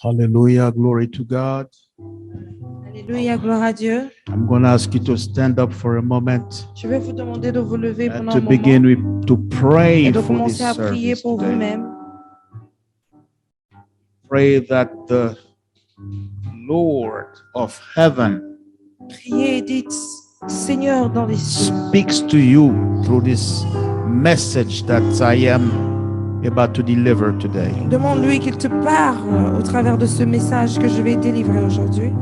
Hallelujah, glory to God. Alléluia, gloire à Dieu. I'm going to ask you to stand up for a moment Je vais vous demander de vous lever and pendant to un begin moment to pray et de for this commencer à prier service pour today. vous-même. Pray that the Lord of heaven Priez et dites, Seigneur dans les cieux, speaks to you through this message that I am about to deliver today. demande-lui qu'il te parle au travers de ce message que je vais délivrer aujourd'hui.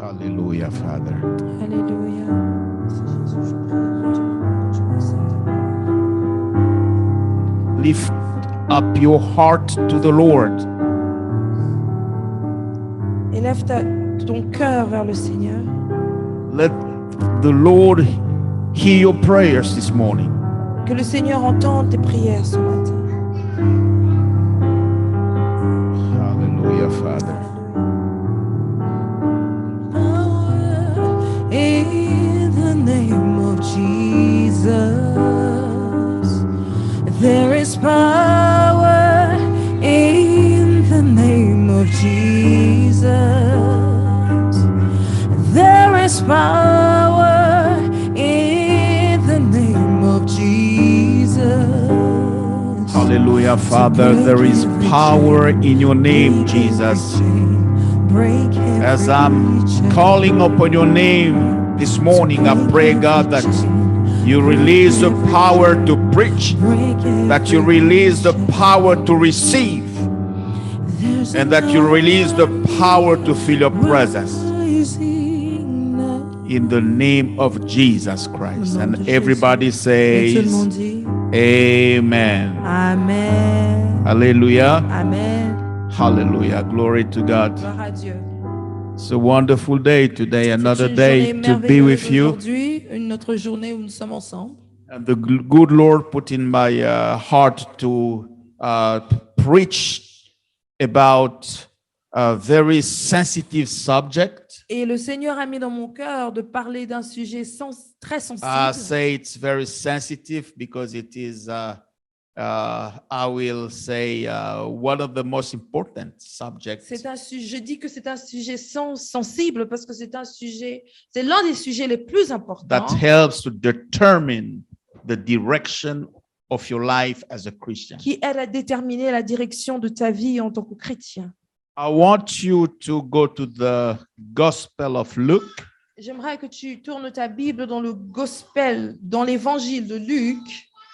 Hallelujah, Father. Alléluia. Lift up your heart to the Lord. Élève ton cœur vers le Seigneur. Let the Lord hear your prayers this morning. Que le Seigneur entende tes prières ce matin. Hallelujah, Father. In the name of Jesus, there is power in the name of Jesus. There is power in the name of Jesus. Hallelujah, Father. There is power in your name, Jesus. As I'm calling upon your name this morning, I pray, God, that you release the power to preach, that you release the power to receive, and that you release the power to feel your presence. In the name of Jesus Christ. And everybody says, Amen. Amen. Hallelujah. Amen. Hallelujah. Glory to God. Gloire à Dieu. It's a wonderful day today, another C'est une day journée to be with merveilleuse you. aujourd'hui, une autre journée où nous sommes ensemble. And the good Lord put in my heart to preach about a very sensitive subject. Et le Seigneur a mis dans mon cœur de parler d'un sujet très sensible. I say it's very sensitive because it is, I will say, one of the most important subjects. Je dis que c'est un sujet sensible parce que c'est l'un des sujets les plus importants That helps to determine the direction of your life as a Christian. qui aide à déterminer la direction de ta vie en tant que chrétien. I want you to go to the Gospel of Luke. J'aimerais que tu tournes ta Bible dans le Gospel, dans l'évangile de Luc.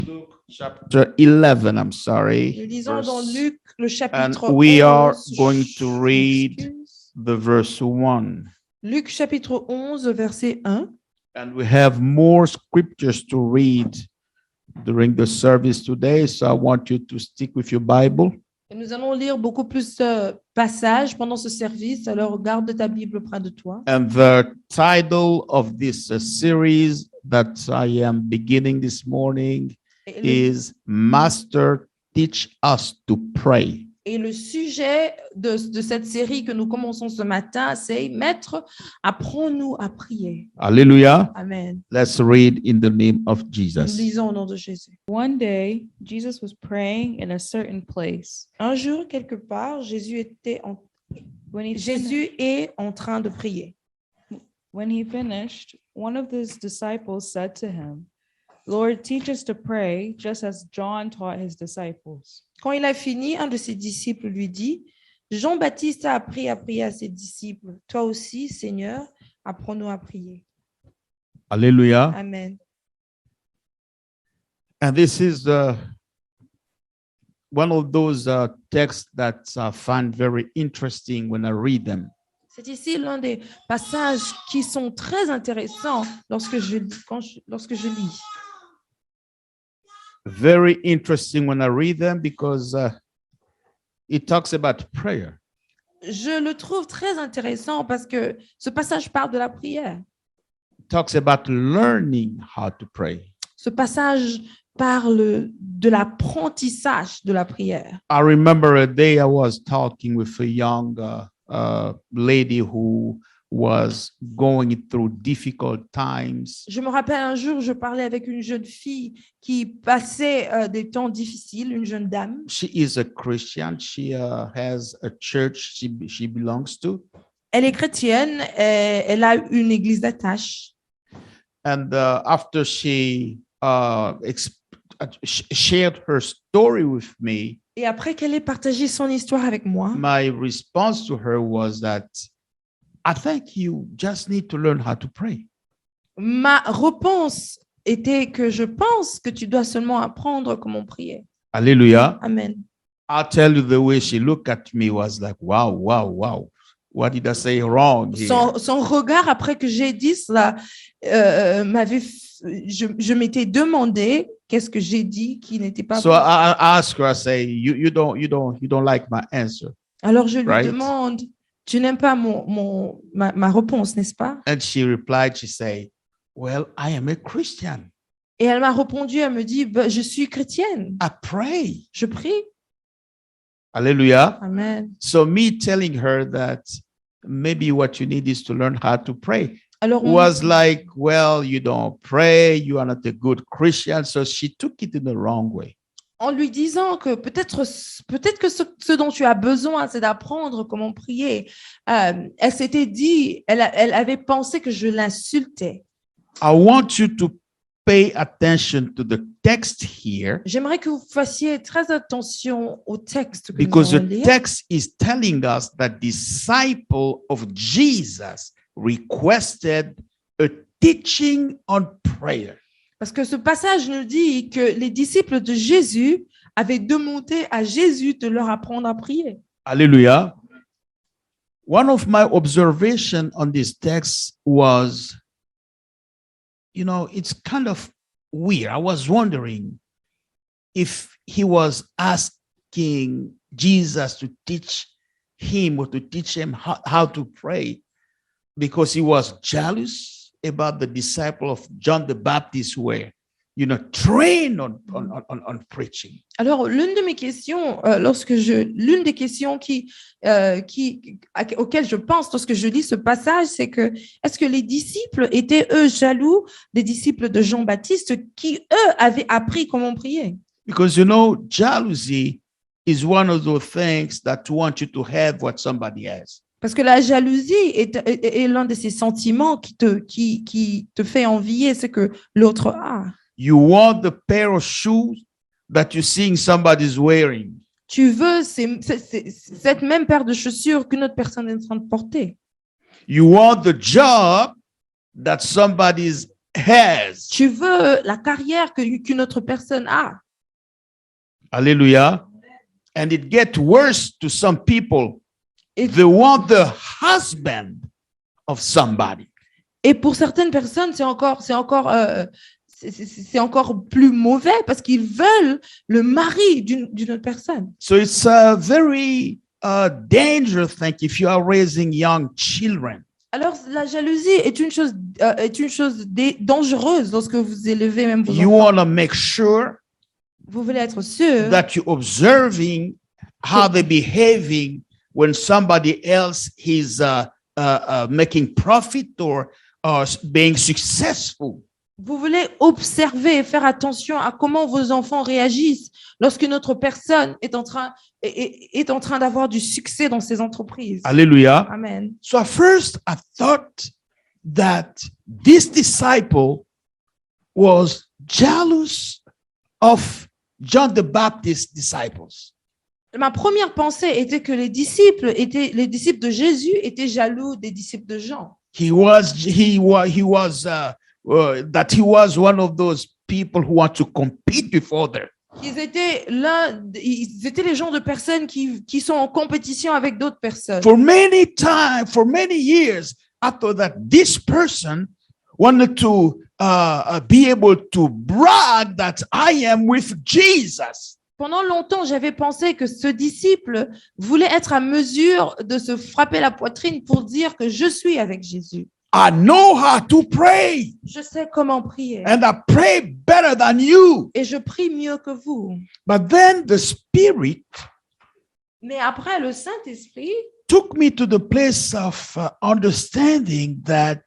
Luke chapter 11, I'm sorry. Nous lisons dans Verse- Luc le and chapitre we 11. are going to Je read m'excuse. the verse 1. Luc chapitre 11, verset 1. And we have more scriptures to read during the service today, so I want you to stick with your Bible. Et nous allons lire beaucoup plus de passages pendant ce service, alors garde ta Bible près de toi. And the title of this series that I am beginning this morning Et is Master, Teach Us to Pray. le sujet de cette série que nous commençons ce matin, c'est Maître, apprends-nous à prier. Hallelujah. Amen. Let's read in the name of Nous Jesus. lisons au nom de Jésus. One day, Jesus was praying in a certain place. Un jour, quelque part, Jésus est en train de prier. When he finished, one of his disciples said to him, Lord, teach us to pray, just as John taught his disciples. Quand il a fini, un de ses disciples lui dit, Jean-Baptiste a appris à prier à ses disciples. Toi aussi, Seigneur, apprends-nous à prier. Hallelujah. Amen. And this is one of those texts that I find very interesting when I read them. C'est ici l'un des passages qui sont très intéressants lorsque je lis. Very interesting when I read them because it talks about prayer. Je le trouve très intéressant parce que ce passage parle de la prière. It talks about learning how to pray. Ce passage parle de l'apprentissage de la prière. I remember a day I was talking with a young lady who was going through difficult times. Je me rappelle un jour, je parlais avec une jeune fille qui passait des temps difficiles, une jeune dame. She is a Christian. She has a church she belongs to. Elle est chrétienne, et elle a une église d'attache. And after she shared her story with me, Et après qu'elle ait partagé son histoire avec moi, my response to her was that I think you just need to learn how to pray. ma réponse était que je pense que tu dois seulement apprendre comment prier. Hallelujah. Amen. I'll tell you the way she looked at me was like, wow, wow, wow. What did I say wrong here? Son regard, après que j'ai dit cela, je m'étais demandé qu'est-ce que j'ai dit qui n'était pas So bon. I asked her, I say, you don't like my answer. Alors je lui Right. demande, tu n'aimes pas ma réponse, n'est-ce pas? And she replied, she said, well, I am a Christian. Et elle m'a répondu, elle me dit, bah, je suis chrétienne, I pray. je prie. Hallelujah. Amen. So me telling her that maybe what you need is to learn how to pray Alors was like, well, you don't pray, you are not a good Christian. So she took it in the wrong way. en lui disant que peut-être que ce dont tu as besoin, c'est d'apprendre comment prier. Elle s'était dit, elle avait pensé que je l'insultais. I want you to pay attention to the text here J'aimerais que vous fassiez très attention au texte que because nous allons the lire, text is telling us that disciple of Jesus requested a teaching on prayer. parce que ce passage nous dit que les disciples de Jésus avaient demandé à Jésus de leur apprendre à prier. Hallelujah. One of my observation on this text was, it's kind of weird. I was wondering if he was asking Jesus to teach him or to teach him how to pray because he was jealous about the disciple of John the Baptist who were, trained on preaching. Alors, l'une des questions auxquelles je pense lorsque je lis ce passage, c'est que est-ce que les disciples étaient eux jaloux des disciples de Jean-Baptiste qui eux avaient appris comment prier? Because jealousy is one of those things that want you to have what somebody has. Parce que la jalousie est l'un de ces sentiments qui te fait envier ce que l'autre a. You want the pair of shoes that you seeing somebody's wearing. Tu veux cette même paire de chaussures qu'une autre personne est en train de porter. You want the job that somebody has. Tu veux la carrière qu'une autre personne a. Hallelujah. And it gets worse to some people. Et, They want the husband of somebody. et pour certaines personnes, c'est encore plus mauvais parce qu'ils veulent le mari d'une autre personne. So it's a very dangerous thing if you are raising young children. Alors, la jalousie est une chose dangereuse lorsque vous élevez même vos You enfants. want to make sure Vous voulez être sûr that you're observing how they're behaving when somebody else is making profit or being successful. Vous voulez observer et faire attention à comment vos enfants réagissent lorsqu'une autre personne est en train d'avoir du succès dans ses entreprises. Hallelujah. Amen. So at first I thought that this disciple was jealous of John the Baptist's disciples. Ma première pensée était que les disciples de Jésus étaient jaloux des disciples de Jean. He was one of those people who want to compete with others. Ils étaient les genres de personnes qui sont en compétition avec d'autres personnes. For many years, I thought that this person wanted to be able to brag that I am with Jesus. Pendant longtemps, j'avais pensé que ce disciple voulait être à mesure de se frapper la poitrine pour dire que je suis avec Jésus. I know how to pray, Je sais comment prier and I pray better than you. et je prie mieux que vous. But then the Spirit Mais après, le Saint-Esprit took me to the place of understanding that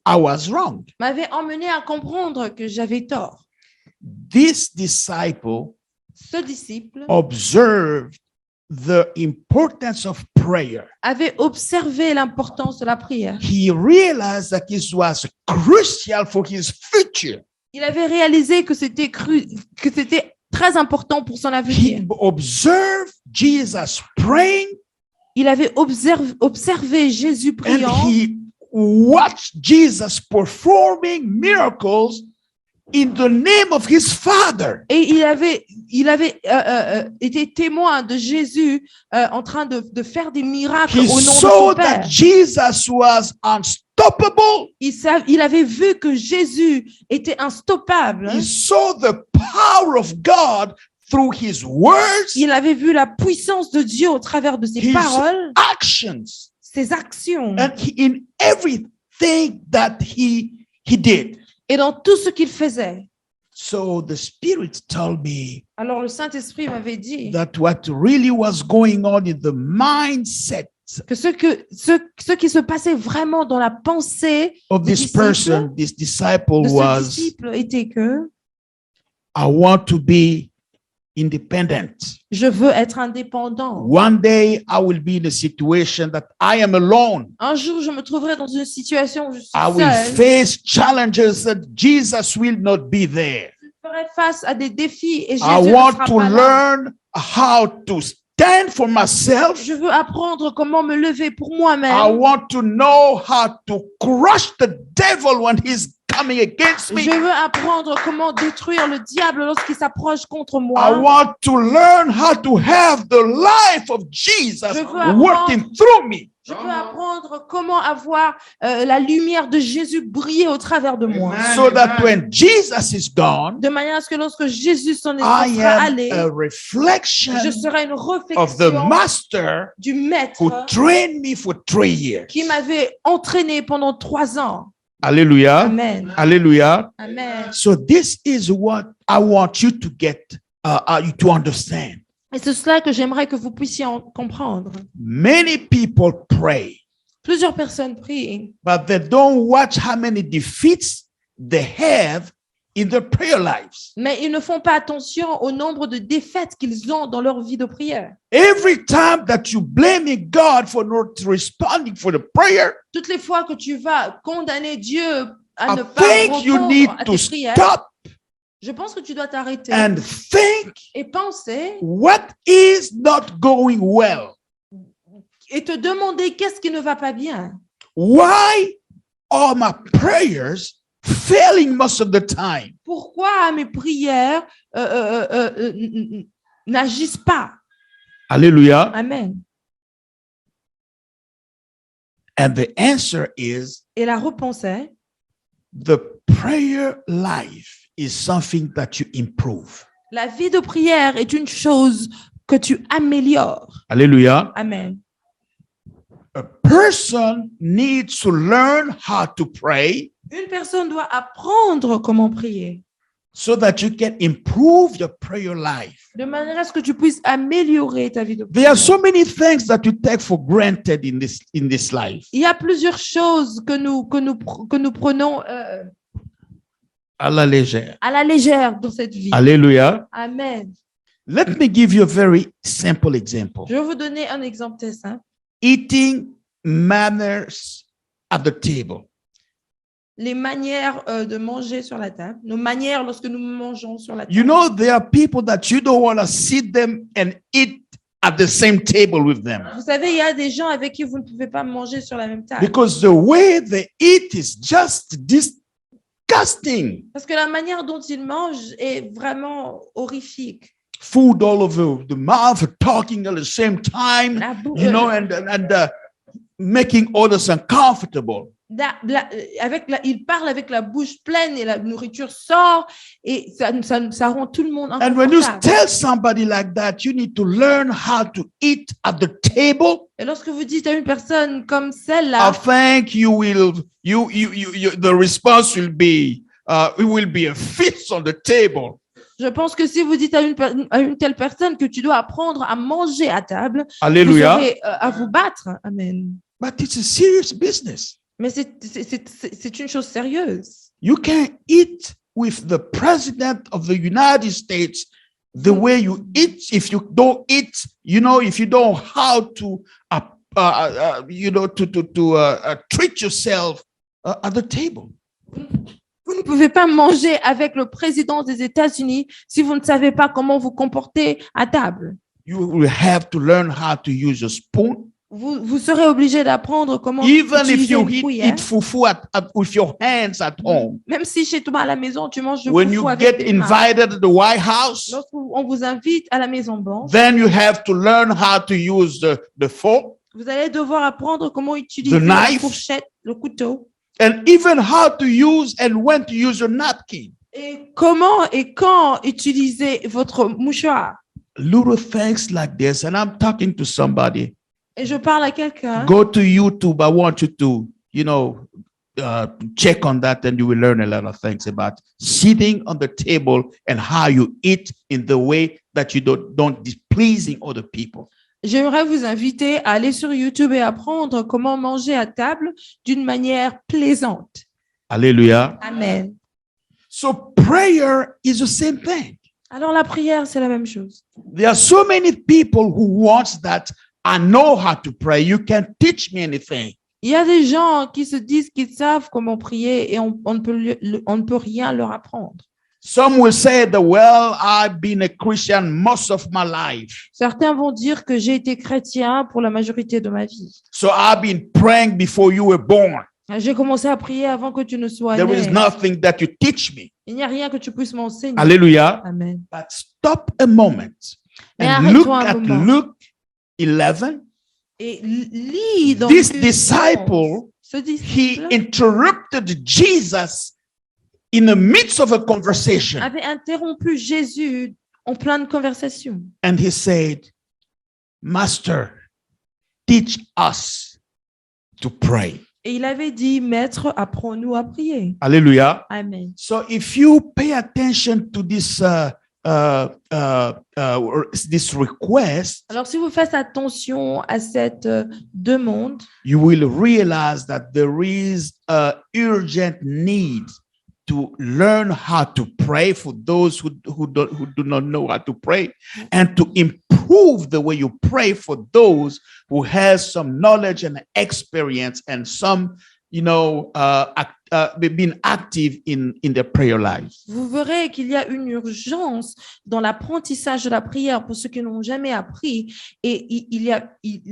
I was wrong. m'avait emmené à comprendre que j'avais tort. This disciple Ce disciple observed the importance of prayer. avait observé l'importance de la prière. He realized that this was crucial for his future. Il avait réalisé que c'était très important pour son avenir. He observed Jesus praying Il avait observé Jésus and priant he watched Jesus performing miracles in the name of his Father. et il avait été témoin de Jésus en train de faire des miracles He au nom de saw son that Père. Jesus was unstoppable. Il avait vu que Jésus était instoppable. He saw the power of God through his words, Il avait vu la puissance de Dieu au travers de ses His- paroles, actions, ses actions and in everything that he did. et dans tout ce qu'il faisait. So the Spirit told me Alors le Saint-Esprit m'avait dit that what really was going on in the mindset que ce qui se passait vraiment dans la pensée of The this disciple? person, this disciple, de ce was, disciple était que I want to be independent. je veux être indépendant. One day I will be in a situation that I am alone. Un jour, je me trouverai dans une situation où je suis I will seule. face challenges that Jesus will not be there. Je ferai face à des défis et Jésus I ne want sera to pas là. learn how to stand for myself. Je veux apprendre comment me lever pour I moi-même. want to know how to crush the devil when he's coming against me. Je veux apprendre comment détruire le diable lorsqu'il s'approche contre I moi. want to learn how to have the life of Jesus Je veux apprendre- working through me. Je veux apprendre comment avoir la lumière de Jésus briller au travers de moi. So that when Jesus is gone, De manière à ce que lorsque Jésus s'en I sera am allé, a reflection je serai une of the réflexion master du who maître trained me for 3 years. qui m'avait entraîné pendant 3 ans. Hallelujah. Amen. Hallelujah. Amen. So this is what I want you to get, you to understand. Et c'est cela que j'aimerais que vous puissiez en comprendre. Many people pray, Plusieurs personnes prient, but they don't watch how many defeats they have in their prayer lives. mais ils ne font pas attention au nombre de défaites qu'ils ont dans leur vie de prière. Every time that you blaming God for not responding for the prayer, Toutes les fois que tu vas condamner Dieu à I ne pas think you need répondre à to tes prières, stop je pense que tu dois t'arrêter and think et penser what is not going well. et te demander qu'est-ce qui ne va pas bien. Why are my prayers failing most of the time? Pourquoi mes prières n'agissent pas? Hallelujah. Amen. And the answer is Et la réponse est, the prayer life is something that you improve. la vie de prière est une chose que tu améliores. Hallelujah. Amen. A person needs to learn how to pray Une personne doit apprendre comment prier, so that you can improve your prayer life. de manière à ce que tu puisses améliorer ta vie de There prière. are so many things that you take for granted in this life. Il y a plusieurs choses que nous prenons À la légère. à la légère dans cette vie. Hallelujah. Amen. Let me give you a very simple example. Je vais vous donner un exemple très simple. Eating manners at the table. Les manières de manger sur la table, nos manières lorsque nous mangeons sur la table. You know, there are people that you don't want to sit them and eat at the same table with them Vous savez, il y a des gens avec qui vous ne pouvez pas manger sur la même table. because the way they eat is just disgusting. Parce que la manière dont ils mangent est vraiment horrifique. Food all over the mouth, talking at the same time, La bou- you know, and making others uncomfortable. Ils parlent avec la bouche pleine et la nourriture sort et ça rend tout le monde And when you inconfortable. tell somebody like that, you need to learn how to eat at the table. Et lorsque vous dites à une personne comme I celle-là, think the response will be it will be a feast on the table. Je pense que si vous dites à une telle personne que tu dois apprendre à manger à table, vous Alléluia. aurez à vous battre. Amen. But it's a serious business. Mais c'est une chose sérieuse. You can't eat with the president of the United States the way you eat. If you don't eat, if you don't know how to, treat yourself at the table. Vous ne pouvez pas manger avec le président des États-Unis si vous ne savez pas comment vous comporter à table. You will have to learn how to use a spoon. Vous serez obligé d'apprendre comment Even if utiliser you une cuillère. eat fufu with your hands at home. Même si chez toi à la maison, tu manges le When foufou you avec get tes mains. invited to the White House, Lorsqu'on vous invite à la Maison Blanche, then you have to learn how to use the fork vous allez devoir apprendre comment utiliser The la knife. fourchette, le couteau, and even how to use and when to use your napkin. et comment et quand utiliser votre mouchoir. Little things like this, and I'm talking to somebody. Et je parle à quelqu'un. Go to YouTube. I want you to, check on that, and you will learn a lot of things about sitting on the table and how you eat in the way that you don't displeasing other people. J'aimerais vous inviter à aller sur YouTube et apprendre comment manger à table d'une manière plaisante. Hallelujah. Amen. So prayer is the same thing. Alors la prière, c'est la même chose. There are so many people who want that. I know how to pray. You can't teach me anything. Il y a des gens qui se disent qu'ils savent comment prier et on ne peut rien leur apprendre. Some will say that, well, I've been a Christian most of my life. Certains vont dire que j'ai été chrétien pour la majorité de ma vie. So I've been praying before you were born. J'ai commencé à prier avant que tu ne sois There is né. nothing that you teach me. Il n'y a rien que tu puisses m'enseigner. Hallelujah. Amen. But stop a moment Mais and look arrête-toi un at moment. Luke 11. Et lis dans This Luc disciple, 11. Ce he disciple interrupted Jesus in the midst of a conversation. avait interrompu Jésus en pleine conversation. And he said, Master, teach us to pray. Et il avait dit, Maître, apprends-nous à prier. Hallelujah. Amen. So if you pay attention to this this request, Alors, si vous faites attention à cette demande, you will realize that there is an urgent need to learn how to pray for those who do not know how to pray, and to improve the way you pray for those who has some knowledge and experience and some, been active in their prayer life. vous verrez qu'il y a une urgence dans l'apprentissage de la prière pour ceux qui n'ont jamais appris. Et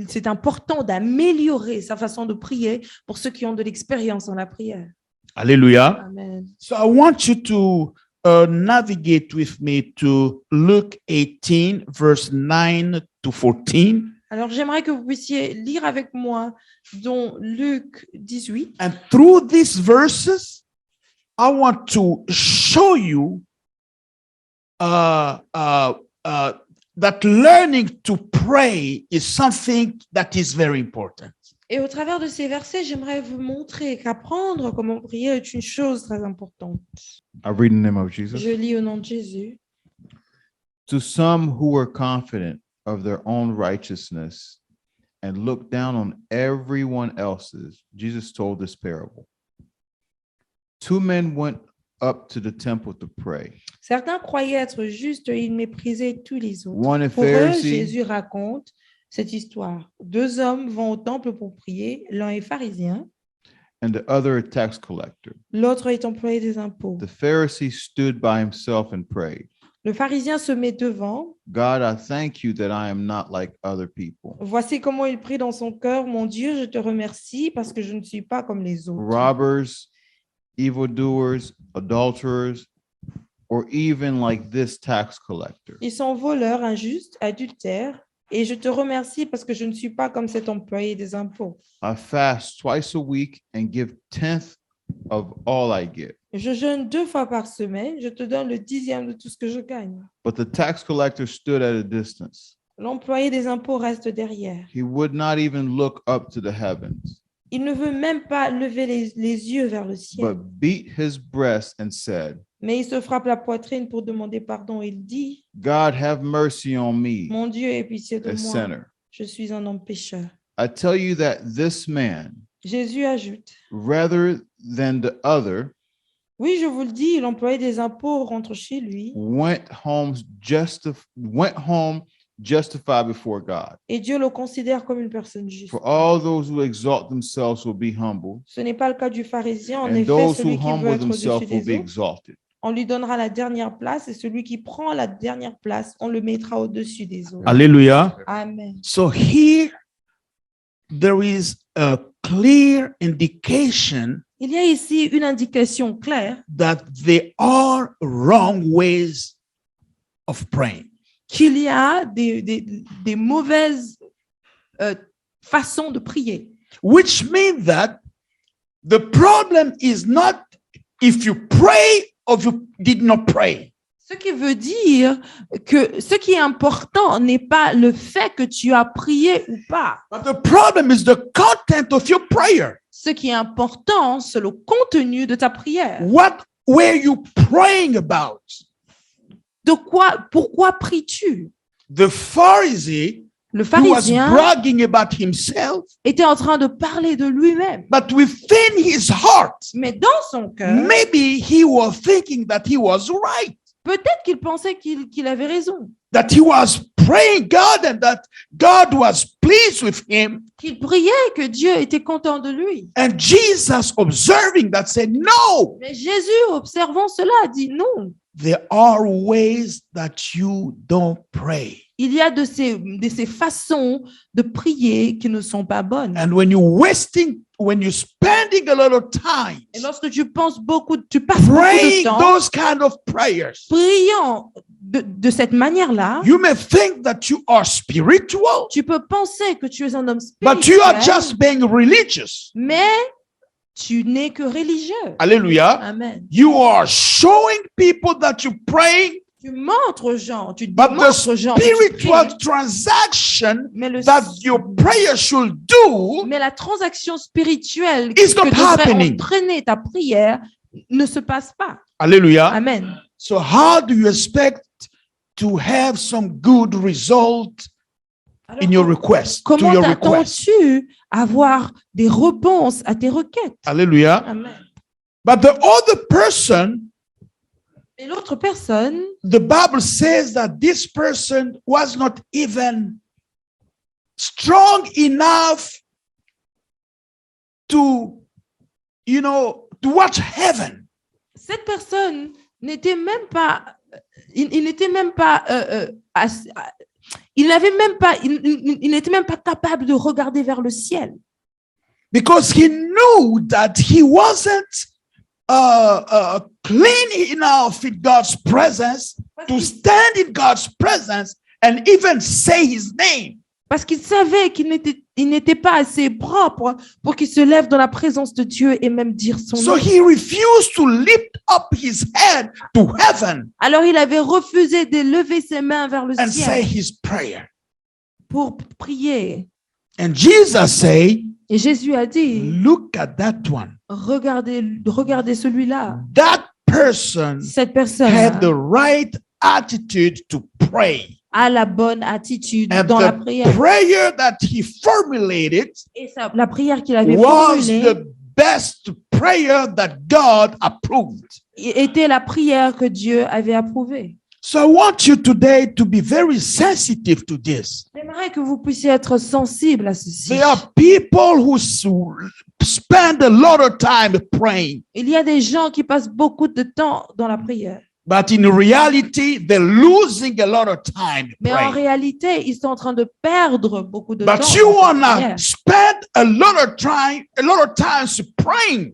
c'est important d'améliorer sa façon de prier pour ceux qui ont de l'expérience dans la prière. Hallelujah. Amen. So I want you to navigate with me to Luke 18, verse 9 to 14. Alors, j'aimerais que vous puissiez lire avec moi dans Luc 18. And through these verses, I want to show you that learning to pray is something that is very important. Et au travers de ces versets, j'aimerais vous montrer qu'apprendre comment prier est une chose très importante. I read in the name of Jesus. Je lis au nom de Jésus. To some who were confident of their own righteousness and looked down on everyone else's, Jesus told this parable. Two men went up to the temple to pray. Certains croyaient être justes et ils méprisaient tous les autres. One a Pour eux, Pharisee Jésus raconte cette histoire. Deux hommes vont au temple pour prier. L'un est pharisien, and the other a tax collector. l'autre est employé des impôts. The Pharisee stood by himself and prayed, Le pharisien se met devant. God, I thank you that I am not like other people, Voici comment il prie dans son cœur. Mon Dieu, je te remercie parce que je ne suis pas comme les autres. robbers, evildoers, adulterers, or even like this tax collector. Ils sont voleurs, injustes, adultères. Et je te remercie parce que je ne suis pas comme cet employé des impôts. I fast twice a week and give 10th of all I get. Je jeûne 2 fois par semaine. Je te donne le 10e de tout ce que je gagne. But the tax collector stood at a distance. L'employé des impôts reste derrière. He would not even look up to the heavens, Il ne veut même pas lever les yeux vers le ciel, but beat his breast and said, Mais il se frappe la poitrine pour demander pardon. Il dit, God, have mercy on me, mon Dieu, aie pitié de a moi. sinner. Je suis un homme pécheur. I tell you that this man, Jésus ajoute, rather than the other, oui, je vous le dis, l'employé des impôts rentre chez lui went home justified before God. et Dieu le considère comme une personne juste. For all those who exalt themselves will be humbled, Ce n'est pas le cas du pharisien. En and effet, those who celui qui veut humble être au-dessus themselves will des be autres, exalted. on lui donnera la dernière place, et celui qui prend la dernière place, on le mettra au-dessus des autres. Hallelujah. Amen. So here there is a clear indication Il y a ici une indication claire that there are wrong ways of praying. qu'il y a des mauvaises façons de prier. Which means that the problem is not if you pray or you did not pray. Ce qui veut dire que ce qui est important n'est pas le fait que tu as prié ou pas. But the problem is the content of your prayer. Ce qui est important, c'est le contenu de ta prière. What were you praying about? Pourquoi pries-tu? The Pharisee Le who was pharisien bragging about himself, était en train de parler de lui-même. but within his heart, Mais dans son cœur, maybe he was thinking that he was right, peut-être qu'il pensait qu'il avait raison, that he was praying God and that God was pleased with him. qu'il priait, que Dieu était content de lui. And Jesus, observing that, said, no, Mais Jésus, observant cela, a dit non. there are ways that you don't pray. Il y a de ces façons de prier qui ne sont pas bonnes. And when you're spending a lot of time Et lorsque tu passes beaucoup de praying temps those kind of prayers, priant de cette manière-là, you may think that you are spiritual, tu peux penser que tu es un homme but you are spirituel, just being religious. mais tu n'es que religieux. Hallelujah. Amen. You are showing people that you're praying, Tu montres aux gens, tu but the démontres aux gens que tu spiritual pries, transaction mais, that your prayer should do mais la transaction spirituelle It's que not devrait happening. entraîner ta prière ne se passe pas. Hallelujah. Amen. So how do you expect to have some good result Alors, in your request, to comment your request? t'attends-tu à avoir des réponses à tes requêtes? Hallelujah. Amen. But the other person, Et l'autre personne, the Bible says that this person was not even strong enough to, to watch heaven. cette personne n'était même pas, il n'était même pas, il n'était même pas capable de regarder vers le ciel. Because he knew that he wasn't clean enough in God's presence to stand in God's presence and even say his name. Parce qu'il savait qu'il n'était pas assez propre pour qu'il se lève dans la présence de Dieu et même dire son So nom. he refused to lift up his head to heaven Alors il avait refusé de lever ses mains vers le and say ciel his prayer. pour prier. And Jesus said, Et Jésus a dit, look at that one. regardez celui-là. That person Cette personne had the right attitude to pray. a la bonne attitude And dans la the prière. prayer that he formulated Et la prière qu'il avait was formulée the best prayer that God approved. était la prière que Dieu avait approuvée. So I want you today to be very sensitive to this. J'aimerais que vous puissiez être sensible à ceci. There are people who spend a lot of time praying, Il y a des gens qui passent beaucoup de temps dans la prière. but in reality, they're losing a lot of time Mais en praying. réalité, ils sont en train de perdre beaucoup de But temps. you dans cette wanna prière. spend a lot of time praying.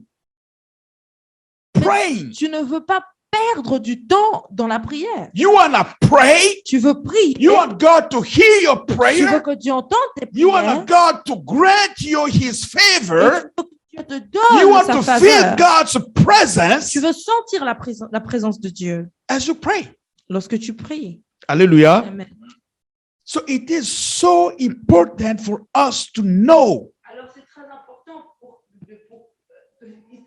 Praying. Tu ne veux pas perdre du temps dans la prière. You wanna pray. Tu veux prier. You want God to hear your Tu veux prayer. que Dieu entende tes You prières. want God to grant you His Et favor. tu veux que Dieu te donne You want sa to faveur. feel God's presence Tu veux sentir la présence de Dieu as you pray. lorsque tu pries. Hallelujah. Amen. So it is so important for us to know Alors c'est très important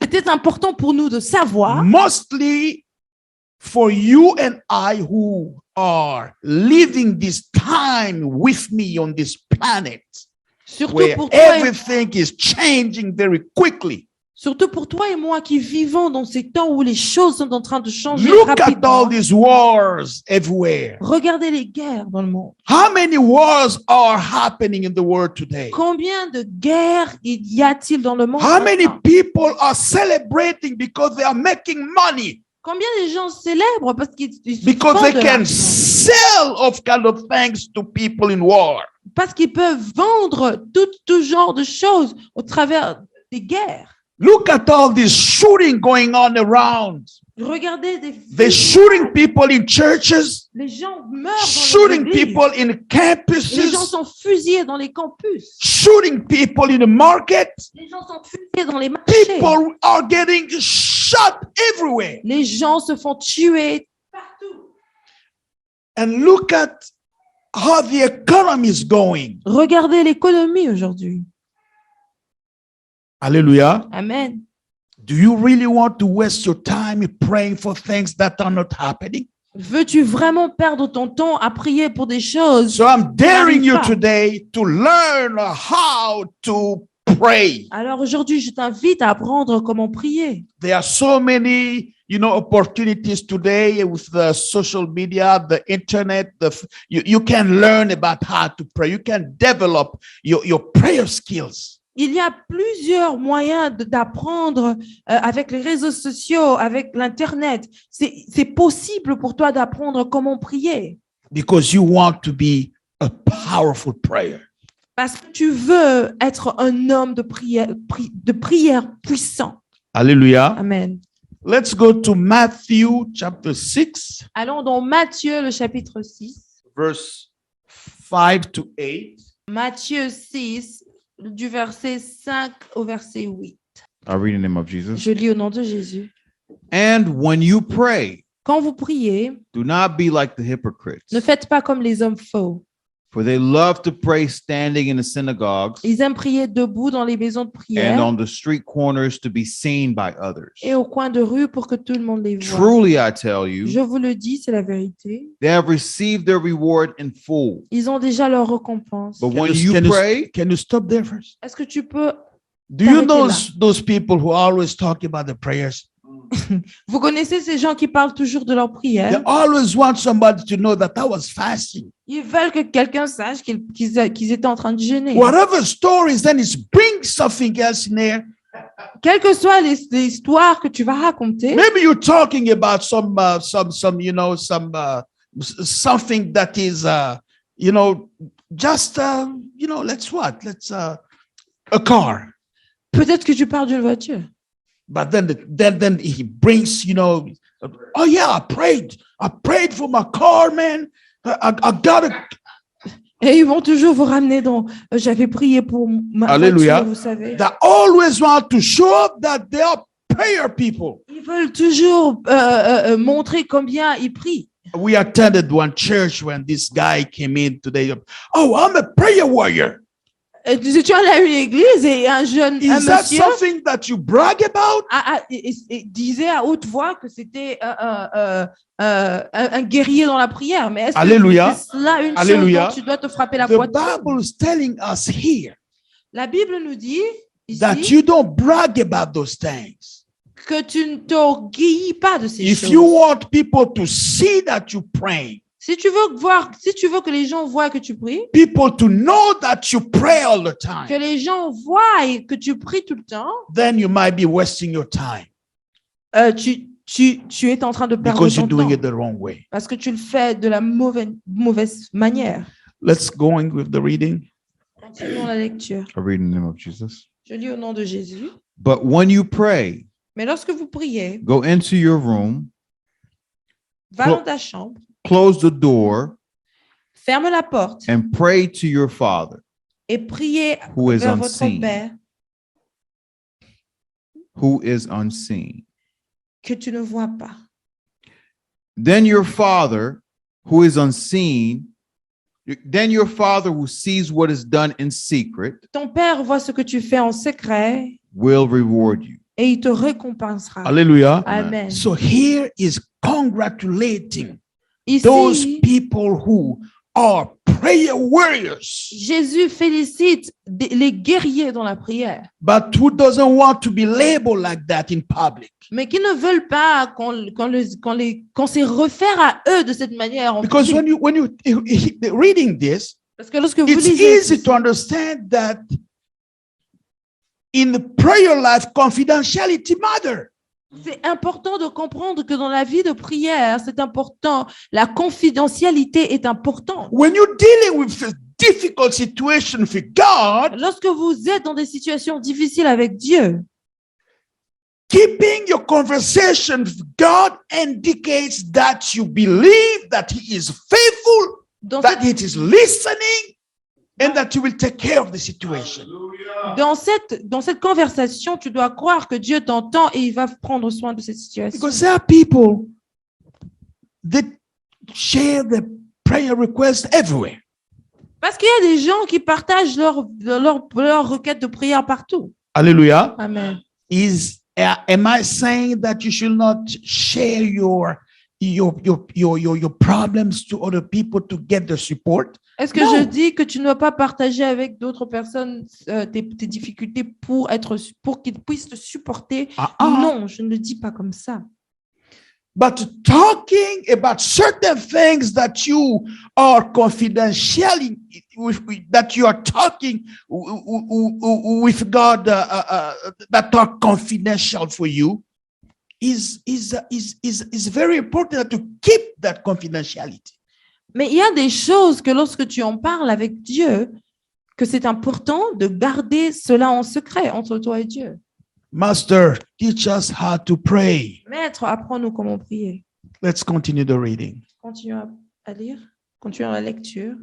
c'était important pour nous de savoir. mostly for you and I who are living this time with me on this planet Surtout where pour toi et everything is changing very quickly. Surtout pour toi et moi qui vivons dans ces temps où les choses sont en train de changer Look at rapidement. all these wars everywhere. Regardez les guerres dans le monde. How many wars are happening in the world today? Combien de guerres y a-t-il dans le monde How many maintenant? people are celebrating because they are making money? Combien de gens célèbrent parce qu'ils Because font they de can l'argent? sell of kind of things to people in war. Parce qu'ils peuvent vendre tout genre de choses au travers des guerres. Look at all this shooting going on around. Regardez They're shooting people in churches, les gens meurent dans shooting les églises. people in Les gens campuses, sont fusillés dans les campus. shooting people in the market. Les gens sont fusillés dans les marchés. People are getting shot everywhere. Les gens se font tuer partout. And look at how the economy is going. Regardez l'économie aujourd'hui. Hallelujah. Amen. Do you really want to waste your time praying for things that are not happening? Veux-tu vraiment perdre ton temps à prier pour des choses? So I'm daring you N'arrive pas. today to learn how to pray. Alors aujourd'hui, je t'invite à apprendre comment prier. There are so many, opportunities today with the social media, the internet. You can learn about how to pray. You can develop your prayer skills. Il y a plusieurs moyens d'apprendre avec les réseaux sociaux, avec l'Internet. C'est possible pour toi d'apprendre comment prier Because you want to be a powerful prayer. parce que tu veux être un homme de prière puissant. Hallelujah. Amen. Let's go to Matthew chapter 6, Allons dans Matthieu, le chapitre 6. verse 5 to 8. Matthieu 6, du verset 5 au verset 8. I read in the name of Jesus. Je lis au nom de Jésus. And when you pray, Quand vous priez, do not be like the hypocrites, ne faites pas comme les hommes faux. for they love to pray standing in the synagogues Ils aiment prier debout dans les maisons de and prière on the street corners to be seen by others. et au coin de rue pour que tout le monde les voie. Truly, I tell Je you, vous le dis, c'est la vérité. they have received their reward in full. Ils ont déjà leur récompense. But Can when you- you can you- pray, Can you stop there first? Est-ce que tu peux... Do you know Arrêtez those people who always talk about the prayers? Vous connaissez ces gens qui parlent toujours de leur They prière. always want somebody to know that I was fasting. Ils veulent que quelqu'un sache qu'ils étaient en train de jeûner. Whatever stories, then it's bring something else in there. Quelles que soient les histoires que tu vas raconter, Maybe you're talking about something that is, let's a car. peut-être que tu parles d'une voiture. But then he brings, oh yeah, I prayed for my car, man. I got it. Et ils vont toujours vous ramener dans j'avais prié pour ma Alléluia. voiture, vous savez. They always want to show up that they are prayer people. Ils veulent toujours montrer combien ils prient. We attended one church when this guy came in today. Oh, I'm a prayer warrior. Tu allé à une église et un Is that monsieur something that you brag about? disait à haute voix que c'était un guerrier dans la prière. Mais est-ce Alléluia. que c'est là une Alléluia. chose dont tu dois te frapper la The poitrine? Bible is telling us here La Bible nous dit ici that you don't brag about those things. que tu ne t'orgueillis pas de ces If choses. you want people to see that you praying, Si tu veux que les gens voient que tu pries, people to know that you pray all the que time, les gens voient et que tu pries tout le temps, then you might be wasting your time tu es en train de perdre because ton you're doing temps it the wrong way. parce que tu le fais de la mauvaise manière. Let's go on with the reading. Continuons la lecture. I read in the name of Jesus. Je lis au nom de Jésus. But when you pray, Mais lorsque vous priez, go into your room, va dans ta chambre, close the door, ferme la porte and pray to your Father et priez who is vers votre unseen. Père who is unseen. que tu ne vois pas. Then your Father who is unseen, then your Father who sees what is done in secret Ton Père voit ce que tu fais en secret will reward you. et il te récompensera. Hallelujah. Amen. So here is congratulating those Ici, people who are prayer warriors, Jésus félicite les guerriers dans la prière, but who doesn't want to be labeled like that in public. mais qui ne veulent pas qu'on se réfère à eux de cette manière. En Because public. when you reading this, Parce que lorsque vous it's lisez, easy to understand that in the prayer life, confidentiality matter. c'est important de comprendre que dans la vie de prière, c'est important. La confidentialité est importante. When you're dealing with a difficult situation with God, Lorsque vous êtes dans des situations difficiles avec Dieu, keeping your conversation with God indicates that you believe that He is faithful, dans that cette, He is listening, and that you will take care of the situation. dans cette conversation, tu dois croire que Dieu t'entend et il va prendre soin de cette situation. Because there are people that share their prayer requests everywhere. Parce qu'il y a des gens qui partagent leur requête de prière partout. Hallelujah. Amen. Am I saying that you should not share your problems to other people to get the support? Est-ce que Non. je dis que tu ne dois pas partager avec d'autres personnes tes difficultés pour qu'ils puissent te supporter? Non, je ne le dis pas comme ça. But talking about certain things that you are confidentially that you are talking with God that are confidential for you is very important to keep that confidentiality. Mais il y a des choses que lorsque tu en parles avec Dieu, que c'est important de garder cela en secret entre toi et Dieu. Master, teach us how to pray. Maître, apprends-nous comment prier. Let's continue the reading. Continuons à lire. Continuons la lecture.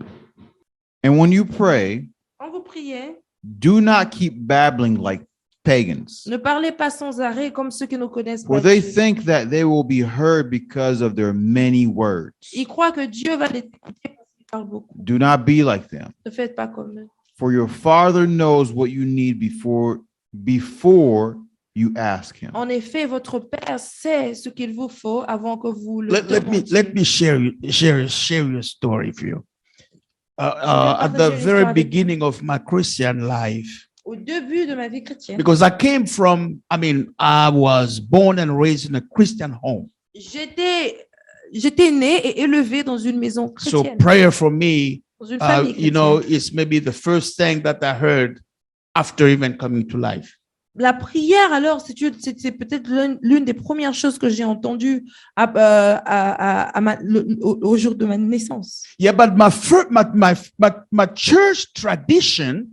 And when you pray, Quand vous priez, do not keep babbling like pagans, ne parlez pas sans arrêt comme ceux qui ne connaissent pas for they Dieu. think that they will be heard because of their many words. Ils croient que Dieu va les écouter parce qu'ils parlent beaucoup. Do not be like them, Ne faites pas comme eux. for your Father knows what you need before you ask him. En effet, votre Père sait ce qu'il vous faut avant que vous le Let demandiez. me share a story with you. At the partager une very histoire avec beginning of my Christian life, Au début de ma vie chrétienne, because I was born and raised in a Christian home. j'étais né et élevé dans une maison So chrétienne, prayer for me, dans une famille you know, chrétienne. is maybe the first thing that I heard after even coming to life. La prière, alors, c'est peut-être l'une des premières choses que j'ai entendues au jour de ma naissance. Yeah, but my church tradition,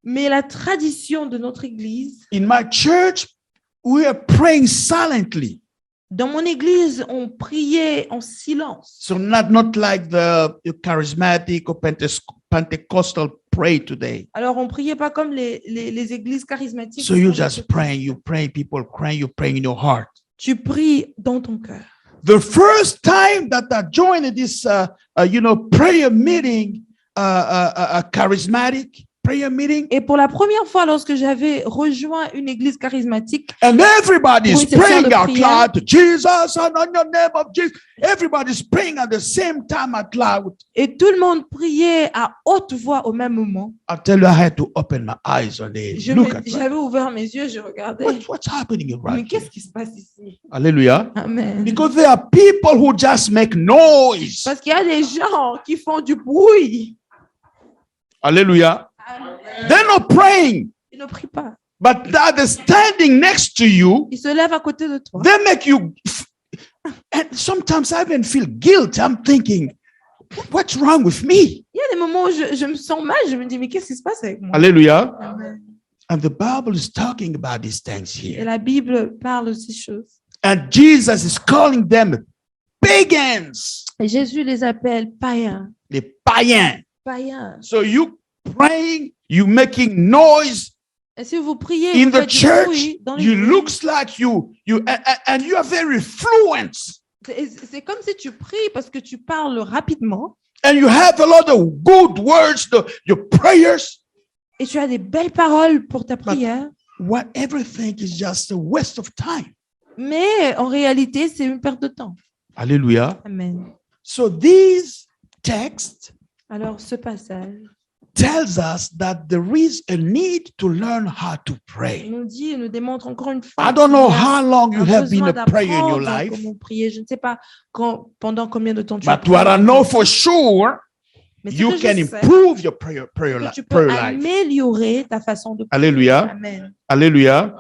Mais la tradition de notre église, in my church, we are praying silently. dans mon église, on priait en silence. So not like the charismatic or Pentecostal pray today. Alors, on priait pas comme les églises charismatiques. So you just praying, you praying, people crying, you praying in your heart. Tu pries dans ton cœur. The first time that I joined this, prayer meeting, a charismatic prayer meeting, Et pour la première fois, lorsque j'avais rejoint une église charismatique, and everybody is Oui, c'est ça, praying le out prière. loud to Jesus and on the name of Jesus. Everybody's praying at the same time out loud. et tout le monde priait à haute voix au même moment, I tell you, I had to open my eyes on it. Look at that. j'avais ouvert mes yeux, je regardais. What's happening Mais right qu'est-ce here? qui se passe ici? Hallelujah. Amen. Because there are people who just make noise. Parce qu'il y a des gens qui font du bruit. Hallelujah. They're not praying, Ils ne prient pas. but they're standing next to you. Ils se lèvent à côté de toi. They make you, and sometimes I even feel guilt. I'm thinking, what's wrong with me? Il y a des moments où je me sens mal, je me dis, mais qu'est-ce qui se passe avec moi? Hallelujah. Amen. And the Bible is talking about these things Et here. la Bible parle de ces choses. And Jesus is calling them pagans, Et Jésus les appelle païens. the païens. Païens. So you praying, you making noise Et si vous priez, in vous the faites du church, bruit dans you l'église, looks like and you are very fluent. c'est comme si tu pries parce que tu parles rapidement And you have a lot of good words, your prayers, et tu as des belles paroles pour ta prière. what everything is just a waste of time. Mais en réalité, c'est une perte de temps. Alléluia. Amen. So these texts Alors, ce passage tells us that there is a need to learn how to pray. nous démontre encore une fois I don't know qu'il y a how long you un have been besoin a prayer in your d'apprendre life, comment prier. Je ne sais pas pendant combien de temps tu as but what I prié. know for sure, Mais ce you que je can sais, improve your prayer que tu peux prayer life. améliorer ta façon de prier. Alléluia. Amen. Hallelujah.